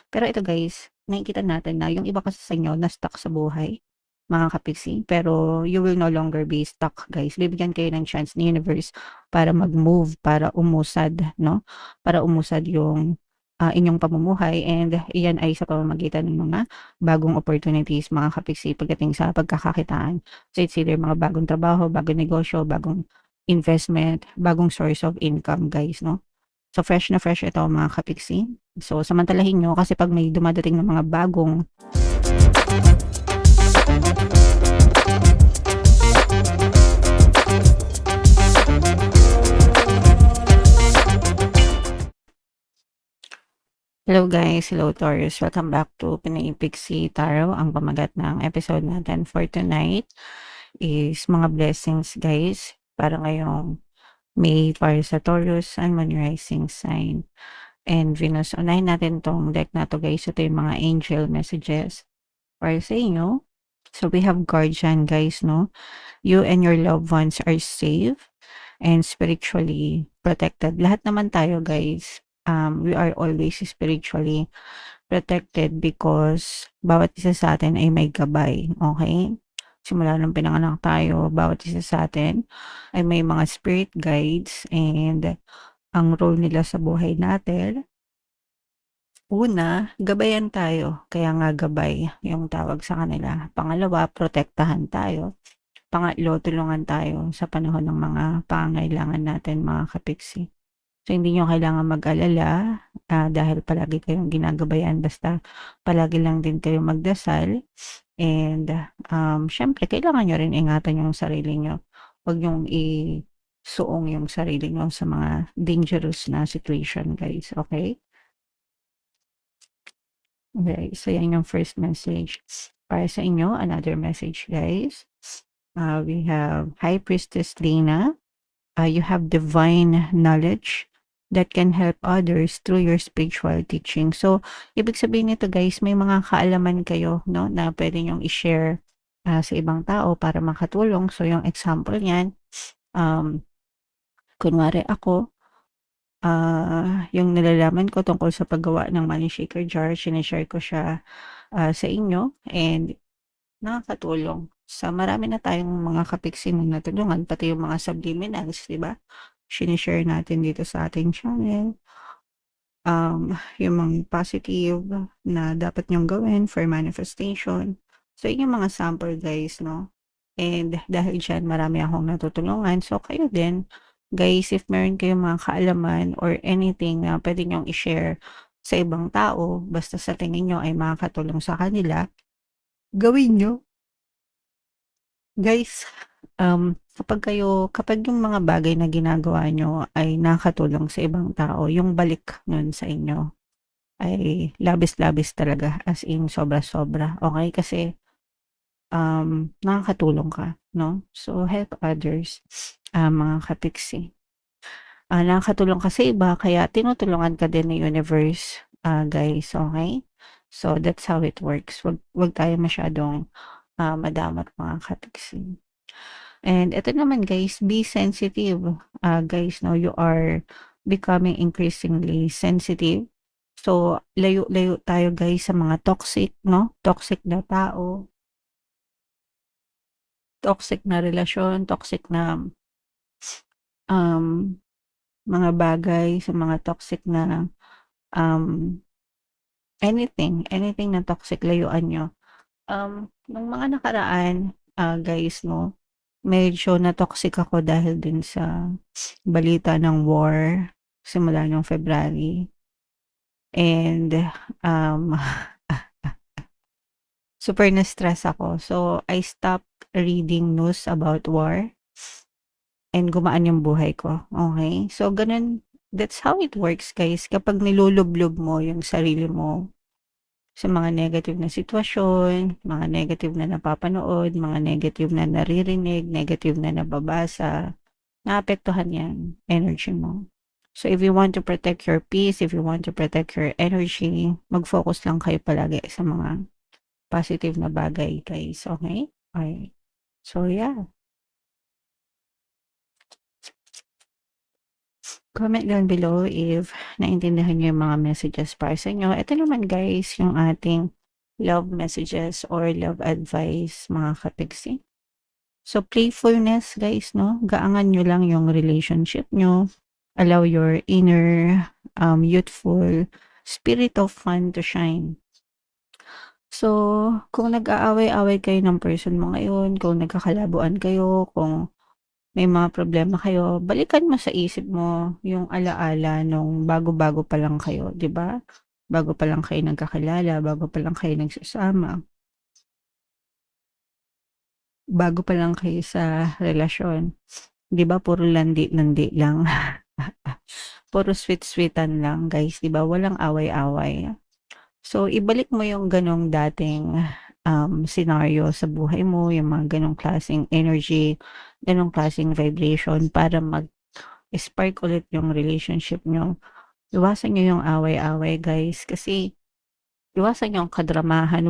Pero ito guys, nakikita natin na yung iba kasi sa inyo na-stuck sa buhay, mga kapiksi, pero you will no longer be stuck guys. Bibigyan kayo ng chance ni universe para mag-move, para umusad, no? Para umusad yung inyong pamumuhay, and iyan ay sa pamamagitan ng mga bagong opportunities, mga kapiksi, pagdating sa pagkakakitaan. So it's either mga bagong trabaho, bagong negosyo, bagong investment, bagong source of income guys, no? So fresh na fresh ito mga kapiksi. So samantalahin nyo kasi pag may dumadating ng mga bagong Hello guys, hello Taurus. Welcome back to Pinay Pixie Tarot. Ang pamagat ng episode natin for tonight is mga blessings guys para ngayong May para sa Taurus and Moon Rising sign and Venus. Unahin natin tong deck na to guys. Ito yung mga angel messages para sa inyo. So we have guardian guys, no? You and your loved ones are safe and spiritually protected. Lahat naman tayo guys, we are always spiritually protected because bawat isa sa atin ay may gabay, okay? Simula nung pinanganak tayo, bawat isa sa atin ay may mga spirit guides, and ang role nila sa buhay natin, una, gabayan tayo. Kaya nga gabay yung tawag sa kanila. Pangalawa, protektahan tayo. Pangatlo, tulungan tayo sa panahon ng mga pangangailangan natin mga kapiksi. So hindi niyo kailangan mag-alala, dahil palagi kayong ginagabayan, basta palagi lang din kayong magdasal, and siyempre kailangan niyo rin ingatan yung sarili niyo. Huwag niyong isuong yung sarili niyo sa mga dangerous na situation guys, okay? Okay, so yan yung first message. Para sa inyo, another message guys. We have High Priestess Lena. You have divine knowledge that can help others through your spiritual teaching. So, ibig sabihin nito guys, may mga kaalaman kayo, no, na pwede nyong i-share sa ibang tao para makatulong. So, yung example niyan, um, kunwari ako, yung nalalaman ko tungkol sa paggawa ng money shaker jar, sinishare ko siya sa inyo, and nakakatulong. Sa marami na tayong mga kapiksin na natulungan, pati yung mga subliminals, di ba? Sinishare natin dito sa ating channel. Yung mga positive na dapat nyong gawin for manifestation. So, yun yung mga sample guys, no? And dahil dyan, marami akong natutulungan. So, kayo din, guys, if meron kayong mga kaalaman or anything na pwede nyong i-share sa ibang tao, basta sa tingin nyo ay makakatulong sa kanila, gawin nyo. Guys, kapag yung mga bagay na ginagawa nyo ay nakakatulong sa ibang tao, yung balik nun sa inyo ay labis-labis talaga, as in sobra-sobra, okay? Kasi nakakatulong ka, no? So help others, mga kapiksi. Nakakatulong ka sa iba kaya tinutulungan ka din ng universe, guys, okay? So that's how it works. Wag tayo masyadong madamot mga kapiksi. And ito naman guys, be sensitive. Guys, no, you are becoming increasingly sensitive. So, layo-layo tayo guys sa mga toxic, no? Toxic na tao, toxic na relasyon, toxic na um, mga bagay, sa mga toxic na um, anything na toxic, layuan nyo. Nung mga nakaraan, guys, no, medyo na-toxic ako dahil din sa balita ng war simula nung February. And super na-stress ako. So, I stopped reading news about war and gumaan yung buhay ko. Okay? So, ganun. That's how it works, guys. Kapag nilulublob mo yung sarili mo sa mga negative na sitwasyon, mga negative na napapanood, mga negative na naririnig, negative na nababasa, naapektuhan yan, energy mo. So, if you want to protect your peace, if you want to protect your energy, mag-focus lang kayo palagi sa mga positive na bagay, guys. Okay? Okay. So, yeah. Comment down below if naintindihan niyo yung mga messages para sa inyo. Ito naman guys, yung ating love messages or love advice mga kapiksi. So playfulness guys, no? Gaangan niyo lang yung relationship niyo. Allow your inner youthful spirit of fun to shine. So, kung nag-aaway-away kayo ng person mo ngayon, kung nagkakalabuan kayo, kung may mga problema kayo, balikan mo sa isip mo yung alaala nung bago-bago pa lang kayo, 'di ba? Bago pa lang kayo nagkakilala, bago pa lang kayo nagsasama, bago pa lang kayo sa relasyon. 'Di ba puro landi-landi lang. Puro sweet-sweetan lang, guys, 'di ba? Walang away-away. So, ibalik mo yung ganong dating scenario sa buhay mo, yung mga ganong klaseng energy, ganong klaseng vibration para mag-spark ulit yung relationship nyo. Iwasan nyo yung away-away, guys, kasi iwasan nyo ang kadramahan.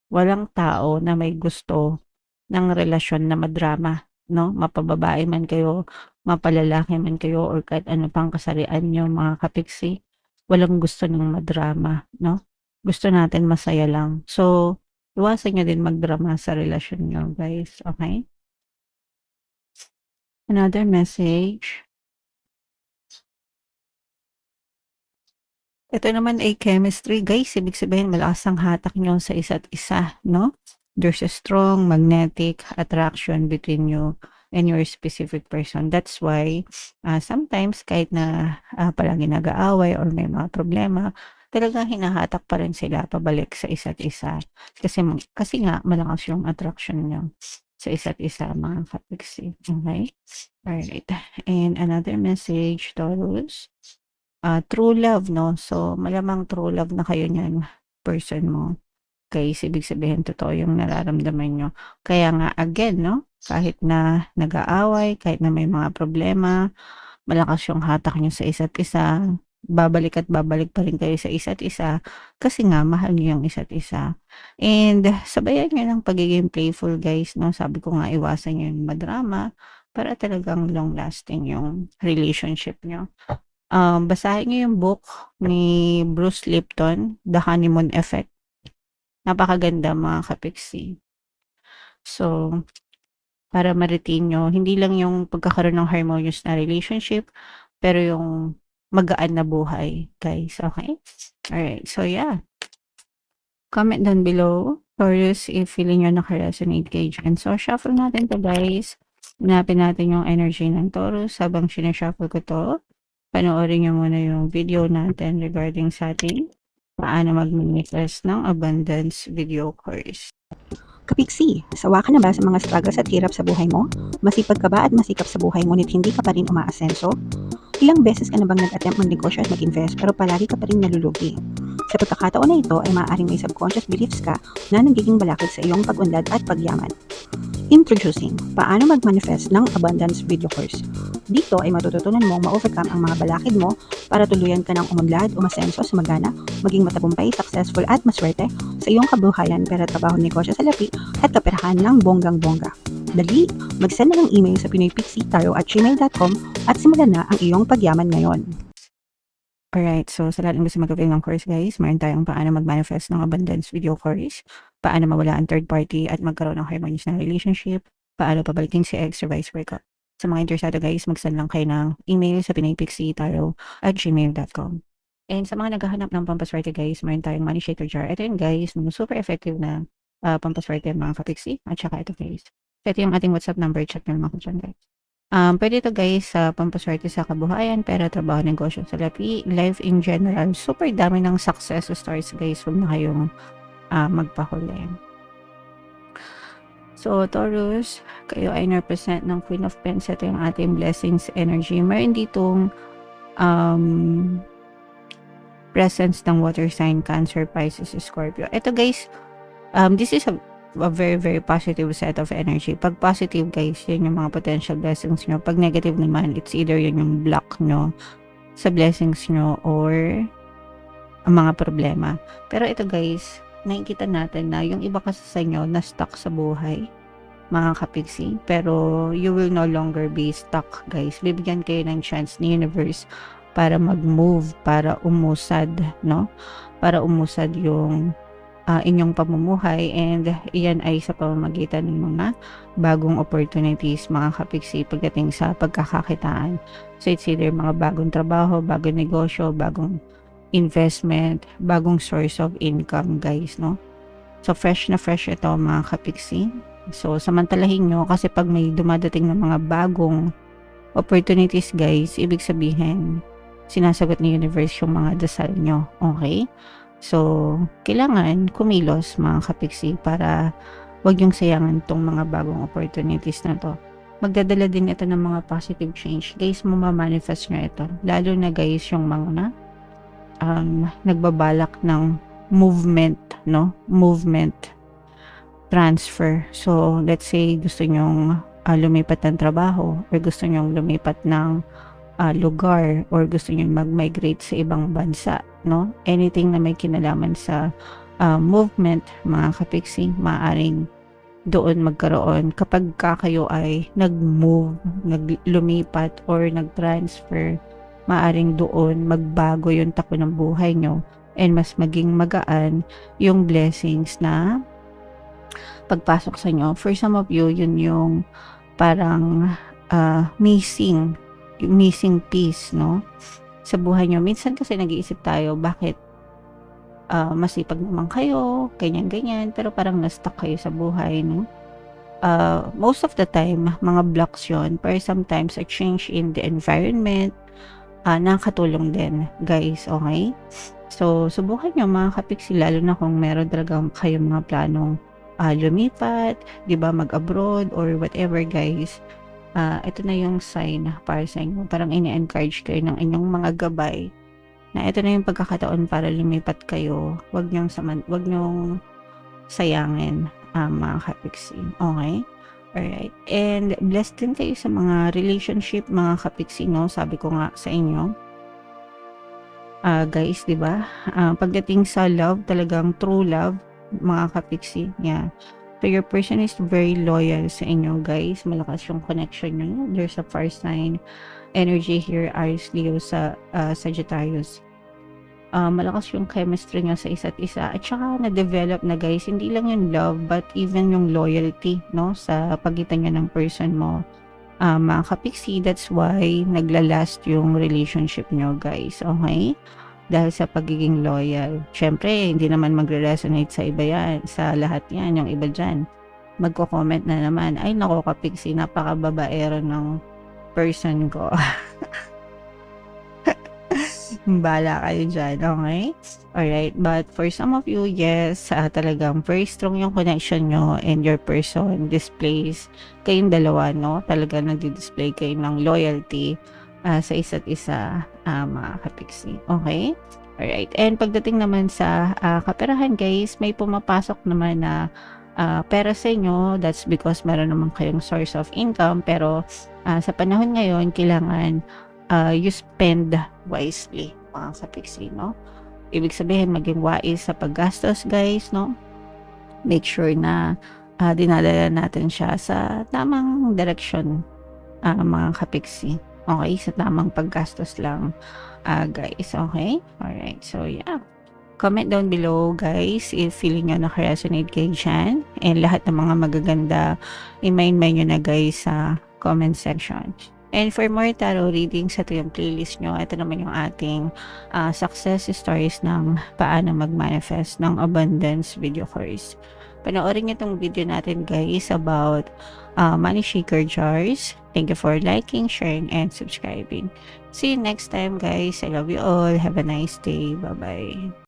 Walang tao na may gusto ng relasyon na madrama, no? Mapababae man kayo, mapalalaki man kayo, or kahit ano pang kasarian nyo, mga kapiksi. Walang gusto ng madrama, no? Gusto natin masaya lang. So, iwasan nyo din magdrama sa relasyon nyo, guys. Okay? Another message. Ito naman ay chemistry, guys. Ibig sabihin, malakas ang hatak nyo sa isa't isa, no? There's a strong magnetic attraction between you and your specific person. That's why, sometimes, kahit na palagi nag-aaway or may mga problema, talagang hinahatak pa rin sila pabalik sa isa't isa. Kasi nga, malakas yung attraction nyo sa isa't isa, mga kapiksi. Okay? Alright. And another message, Taurus. True love, no? So, malamang true love na kayo niyan, person mo. Guys, ibig sabihin totoo yung nararamdaman nyo. Kaya nga, again, no? Kahit na nag-aaway, kahit na may mga problema, malakas yung hatak nyo sa isa't isa, babalik at babalik pa rin kayo sa isa't isa, kasi nga, mahal nyo yung isa't isa. And, sabayan nyo ng pagiging playful, guys, no? Sabi ko nga, iwasan nyo yung madrama, para talagang long-lasting yung relationship nyo. Basahin niyo yung book ni Bruce Lipton, The Honeymoon Effect. Napakaganda, mga kapiksi. So, para ma-retain nyo, hindi lang yung pagkakaroon ng harmonious na relationship, pero yung magaan na buhay, guys. Okay? Alright. So, yeah. Comment down below, Taurus, if feeling nyo naka-resonate kayo dyan. So, shuffle natin to, guys. Hanapin natin yung energy ng Taurus habang sinashuffle ko to. Panoorin nyo muna yung video natin regarding sa ating paano mag-manifest ng abundance video course. Kapiksi, sawa ka na ba sa mga struggles at hirap sa buhay mo? Masipag ka ba at masikap sa buhay ngunit hindi ka pa rin umaasenso? Ilang beses ka na bang nag-attempt mag-negosyo at mag-invest pero palagi ka pa rin nalulugi? Sa pagkakataon na ito ay maaaring may subconscious beliefs ka na nagiging balakid sa iyong pag-unlad at pagyaman. Introducing, paano mag-manifest ng abundance video course. Dito ay matututunan mong ma-overcome ang mga balakid mo para tuluyan ka ng umunlad, umasenso, sumagana, maging matagumpay, successful at maswerte sa iyong kabuhayan, pera, trabaho, negosyo, salapi at kaperahan ng bonggang-bongga. Dali, mag-send na ng email sa pinoypixie@gmail.com at simulan na ang iyong pagyaman ngayon. Alright, so sa lahat ng gusto mag-avail ng course, guys, meron tayong paano mag-manifest ng abundance video course, paano mawala ang third party at magkaroon ng harmonious na relationship, paano pabalikin si ex or vice versa. Sa mga interesado, guys, mag-send lang kayo ng email sa pinoypixie@gmail.com. And sa mga naghahanap ng pampaswerte, guys, meron tayong money shaker jar. Ito yun, guys, super effective na pampaswerte mga kapixie. At saka ito, guys. So, ito yung ating WhatsApp number. Chat nyo lang ako dyan, guys. Pwede ito, guys, sa pampaswerte sa kabuhayan, pera, trabaho, negosyo, salapi, life in general. Super dami ng success stories, guys. Huwag na kayong magpahuli. So, Taurus, kayo ay represent ng Queen of Pens. Ito yung ating blessings energy. Meron ditong presence ng water sign, Cancer, Pisces, Scorpio. Ito, guys, this is a very, very positive set of energy. Pag positive, guys, yun yung mga potential blessings nyo. Pag negative naman, it's either yun yung block nyo sa blessings nyo or ang mga problema. Pero ito, guys, nakikita natin na yung iba kasi sa inyo na stuck sa buhay. mga kapiksi. Pero you will no longer be stuck, guys. Bibigyan kayo ng chance ni universe para mag-move, para umusad, no? Para umusad yung inyong pamumuhay, and iyan ay sa pamamagitan ng mga bagong opportunities, mga kapiksi, pagdating sa pagkakakitaan. So it's either mga bagong trabaho, bagong negosyo, bagong investment, bagong source of income, guys, no? So fresh na fresh ito, mga kapiksi. So samantalahin nyo, kasi pag may dumadating na mga bagong opportunities, guys, ibig sabihin sinasagot ni universe yung mga dasal nyo. Okay? So, kailangan kumilos, mga kapiksi, para wag yung sayangan tong mga bagong opportunities na to. Magdadala din ito ng mga positive change. Guys, mamamanifest nyo ito. Lalo na, guys, yung mga nagbabalak ng movement, no? Movement, transfer. So, let's say gusto nyong lumipat ng trabaho, or gusto nyong lumipat ng lugar, or gusto nyo mag-migrate sa ibang bansa, no? Anything na may kinalaman sa movement, mga kapiksi, maaaring doon magkaroon kapag kayo ay nag-move, naglumipat, or nag-transfer. Maaaring doon magbago yung takbo ng buhay nyo, and mas maging magaan yung blessings na pagpasok sa inyo. For some of you, yun yung parang missing piece, no? Sa buhay nyo. Minsan kasi nag-iisip tayo, bakit masipag naman kayo, ganyan-ganyan, pero parang na-stuck kayo sa buhay, no? Most of the time, mga blocks yun, pero sometimes a change in the environment, nakakatulong din, guys, okay? So, subukan nyo, mga kapiksi, lalo na kung meron talaga kayong mga planong lumipat, di ba, mag-abroad, or whatever, guys. Ito na yung sign para sa inyo. Parang ini-encourage kayo ng inyong mga gabay na ito na yung pagkakataon para lumipat kayo. Wag nyong sayangin, mga kapiksi. Okay? Alright. And blessed din kayo sa mga relationship, mga kapiksi, no? Sabi ko nga sa inyo. Guys, di ba? Pagdating sa love, talagang true love, mga kapiksi. Yeah. So, your person is very loyal sa inyo, guys. Malakas yung connection nyo. There's a fire sign energy here, Aries, Leo, sa Sagittarius. Malakas yung chemistry nyo sa isa't isa. At saka, na-develop na, guys, hindi lang yung love, but even yung loyalty, no? Sa pagitan nyo ng person mo. Mga kapiksi, that's why naglalast yung relationship nyo, guys. Okay? Dahil sa pagiging loyal. Syempre, hindi naman magre-resonate sa iba yan. Sa lahat yan, yung iba dyan. Magko-comment na naman, ay nako kapiksi, napakababaero ng person ko. Bala kayo dyan, okay? Alright, but for some of you, yes, talagang very strong yung connection nyo, and your person displays, kayong dalawa, no? Talagang nagdi-display kayo ng loyalty sa isa't isa, mga kapiksi. Okay? Alright. And pagdating naman sa kaperahan, guys, may pumapasok naman na pera sa inyo. That's because meron naman kayong source of income. Pero sa panahon ngayon, kailangan you spend wisely, mga kapiksi, no? Ibig sabihin, maging wais sa paggastos, guys, no? Make sure na dinadala natin siya sa tamang direction, mga kapiksi. Okay, sa tamang paggastos lang, guys. Okay? Alright, so yeah. Comment down below, guys, if feeling nyo naka-resonate kayo dyan. And lahat ng mga magaganda, i-mind nyo na, guys, sa comment section. And for more tarot readings, ito yung playlist nyo. Ito naman yung ating success stories ng paano mag-manifest ng abundance video course. Panoorin nyo itong video natin, guys, about money shaker jars. Thank you for liking, sharing, and subscribing. See you next time, guys. I love you all. Have a nice day. Bye-bye.